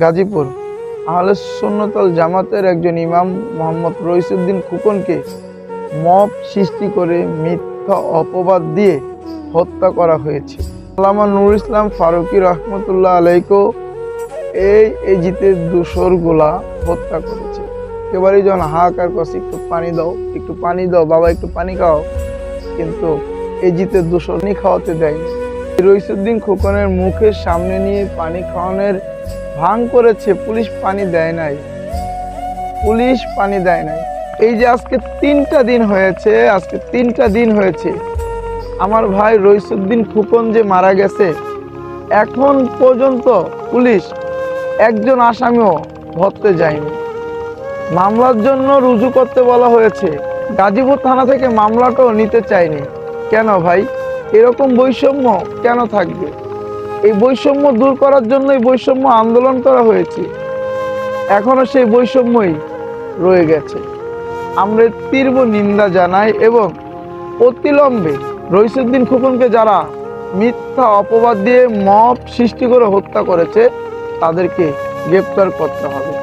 গাজীপুর আহলে সুন্নাতুল জামাতের একজন ইমাম মোহাম্মদ রইসুদ্দিন খোকনকে মব সৃষ্টি করে মিথ্যা অপবাদ দিয়ে হত্যা করা হয়েছে। আল্লামা নুরুল ইসলাম ফারুকী রহমতুল্লাহ আলাইকেও এই জিতের দোসরগুলা হত্যা করেছে। একেবারেই যখন হাহাকার করছে, একটু পানি দাও বাবা, একটু পানি খাও, কিন্তু এই জিতের দোসর খাওয়াতে দেয়নি। রইসুদ্দিন খোকনের মুখের সামনে নিয়ে পানি খাওয়ানোর ভাঙ করেছে, পুলিশ পানি দেয় নাই। এই যে আজকে তিনটা দিন হয়েছে আমার ভাই রইসুদ্দিন খোকন যে মারা গেছে, এখন পর্যন্ত পুলিশ একজন আসামিও ধরতে যায়নি। মামলার জন্য রুজু করতে বলা হয়েছে, গাজীপুর থানা থেকে মামলাটাও নিতে চায়নি। কেন ভাই, এরকম বৈষম্য কেন থাকবে? এই বৈষম্য দূর করার জন্যই বৈষম্য আন্দোলন করা হয়েছে, এখনো সেই বৈষম্যই রয়ে গেছে। আমরা তীব্র নিন্দা জানাই এবং অতিলম্বে রইসুদ্দিন খোকনকে যারা মিথ্যা অপবাদ দিয়ে মব সৃষ্টি করে হত্যা করেছে তাদেরকে গ্রেপ্তার করতে হবে।